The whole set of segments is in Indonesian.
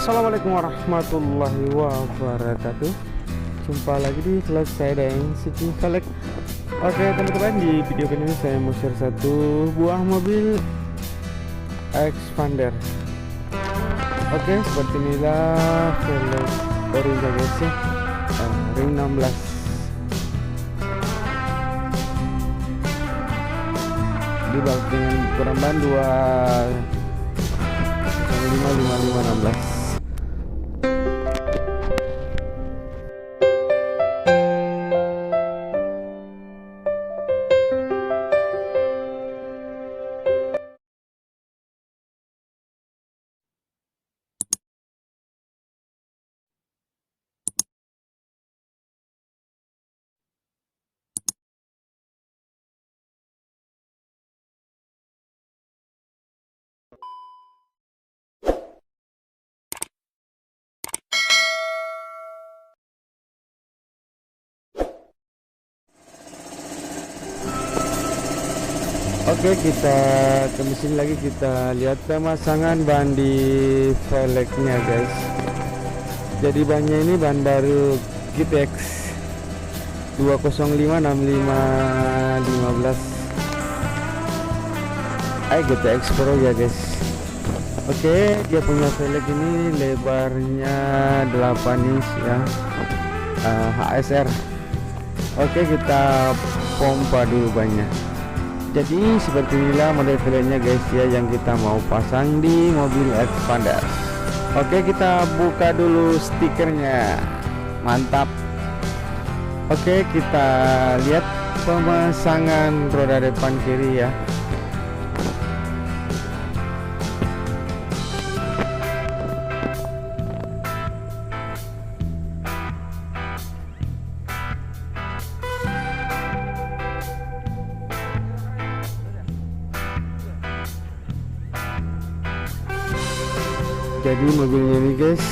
Assalamualaikum warahmatullahi wabarakatuh. Jumpa lagi di vlog saya dan Siti Velg. Oke teman-teman, di video kali ini saya mau share satu buah mobil Expander. Oke, seperti inilah velg orinya guys ya, ring 16. Dibalut dengan ukuran ban 25516. Oke, kita ke mesin lagi, kita lihat pemasangan ban di velgnya guys. Jadi bannya ini ban baru GTX 2056515 GTX Pro ya guys. Oke, dia punya velg ini lebarnya 8 inch ya, HSR. Oke, kita pompa dulu bannya. Jadi seperti inilah model velgnya guys ya, yang kita mau pasang di mobil Expander. Oke, kita buka dulu stikernya. Mantap. Oke, kita lihat pemasangan roda depan kiri ya. Jadi mobilnya ini guys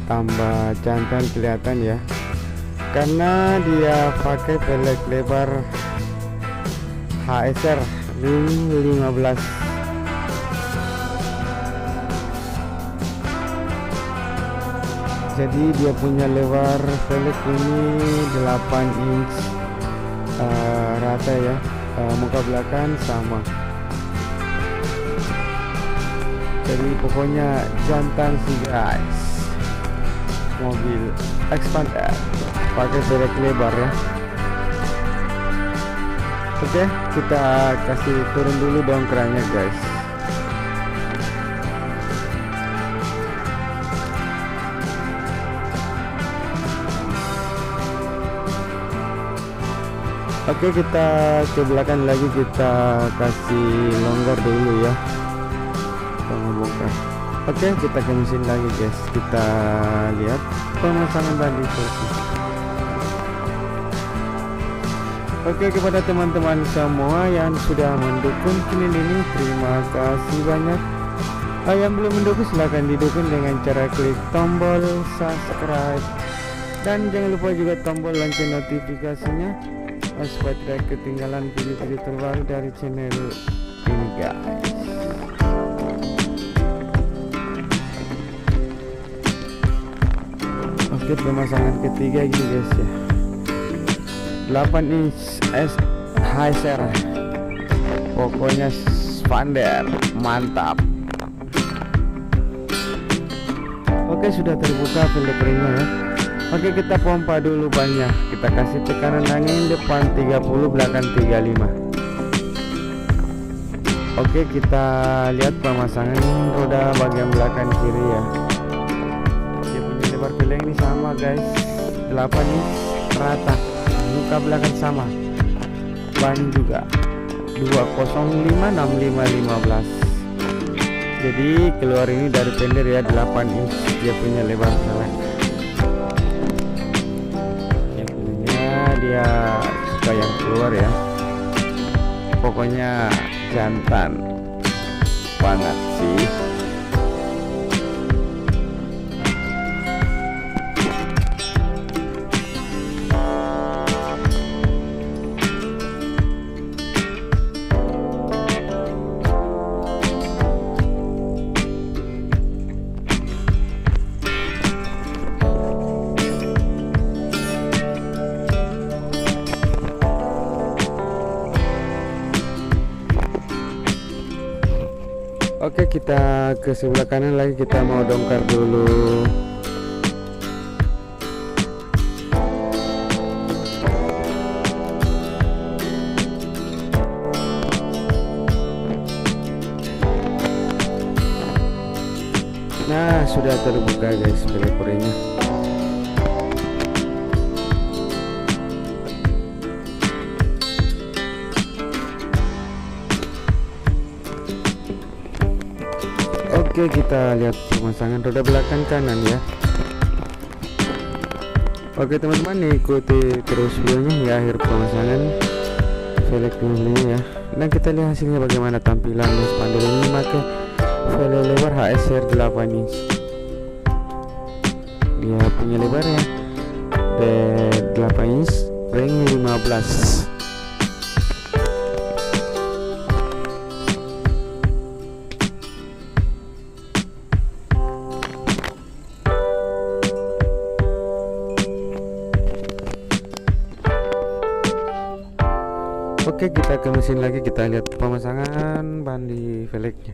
tambah jantan kelihatan ya, karena dia pakai velg lebar HSR ring 15. Jadi dia punya lebar velg ini 8 inch rata ya, muka belakang sama. Jadi pokoknya jantan sih guys, mobil Expander pakai velg lebar ya. Oke, kita kasih turun dulu dongkraknya guys. Oke, kita ke belakang lagi, kita kasih longgar dulu ya. Oke, kita ke mesin lagi guys, kita lihat pemasangan ban di sini. Oke, kepada teman-teman semua yang sudah mendukung channel ini, terima kasih banyak. Yang belum mendukung silahkan didukung dengan cara klik tombol subscribe, dan jangan lupa juga tombol lonceng notifikasinya supaya tidak ketinggalan video-video terbaru dari channel ini guys. Oke, pemasangan ketiga gini guys ya, 8 inch HSR, pokoknya Expander mantap. Oke, sudah terbuka velg ringnya ya. Oke, kita pompa dulu bannya, kita kasih tekanan angin depan 30, belakang 35. Oke, kita lihat pemasangan roda bagian belakang kiri ya. Velg ini sama guys, 8 inch rata, muka belakang sama, ban juga 2056515. Jadi keluar ini dari fender ya, 8 inch dia punya lebar velg. Yang punya dia suka yang keluar ya, pokoknya jantan banget sih. Oke, kita ke sebelah kanan lagi, kita mau dongkar dulu. Nah, sudah terbuka guys velg orinya. Oke, kita lihat pemasangan roda belakang kanan ya. Oke teman-teman, ikuti terus videonya hingga akhir pemasangan velg ini ya. Dan kita lihat hasilnya bagaimana tampilan expander ini memakai velg lebar HSR 8 inch. Dia punya lebarnya 8 inch, ring 15. Oke, kita ke mesin lagi, kita lihat pemasangan ban di velgnya.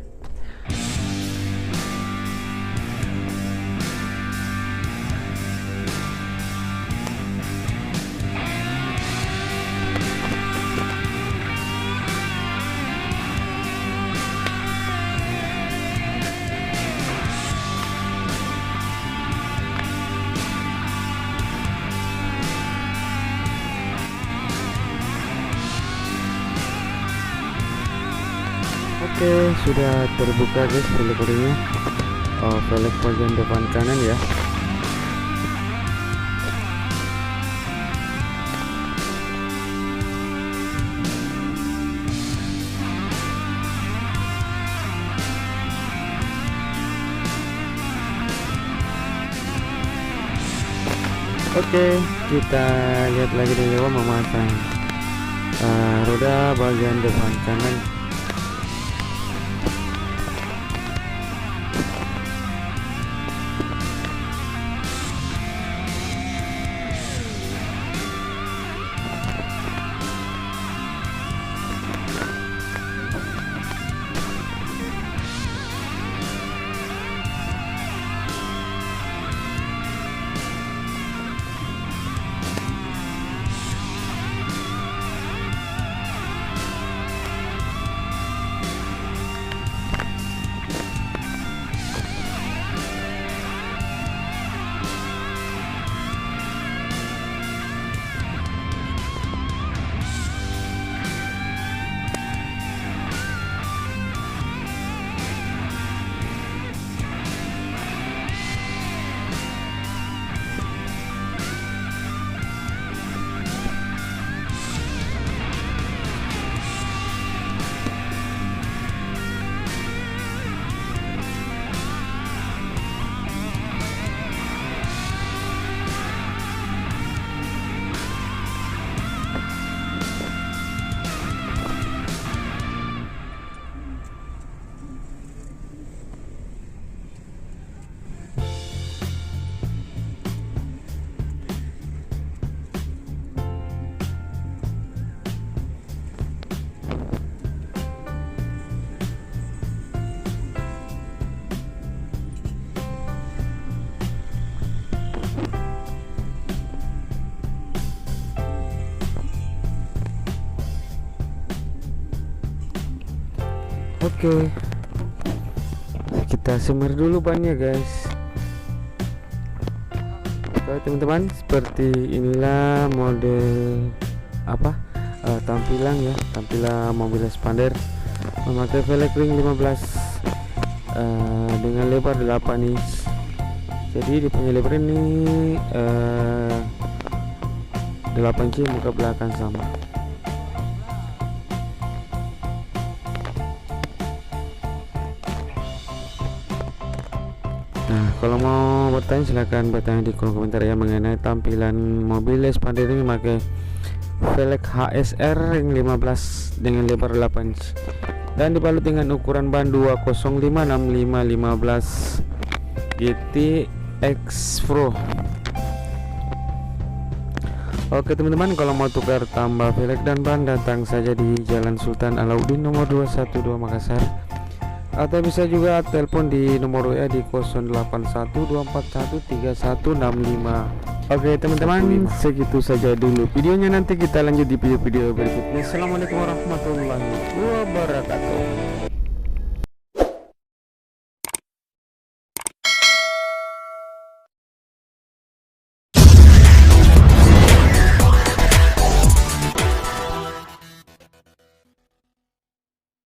Oke, sudah terbuka guys velg orinya. Velg bagian depan kanan ya. Oke, kita lihat lagi di bawah memasang roda bagian depan kanan. Oke, kita semir dulu bannya guys. Oke teman-teman, seperti inilah model tampilan ya, tampilan mobil expander memakai velg ring 15 dengan lebar 8 inch. Jadi dia punya lebar ini 8 inch, muka belakang sama. Nah, kalau mau bertanya silahkan bertanya di kolom komentar ya mengenai tampilan mobil expander ini memakai velg HSR ring 15 dengan lebar 8 inch dan dibalut dengan ukuran ban 2056515 GTX Pro. Oke teman-teman, kalau mau tukar tambah velg dan ban datang saja di Jalan Sultan Alauddin nomor 212 Makassar. atau bisa juga telepon di nomor WA di 0812413165. Oke teman-teman, segitu saja dulu videonya, nanti kita lanjut di video-video berikutnya. Assalamualaikum warahmatullahi wabarakatuh.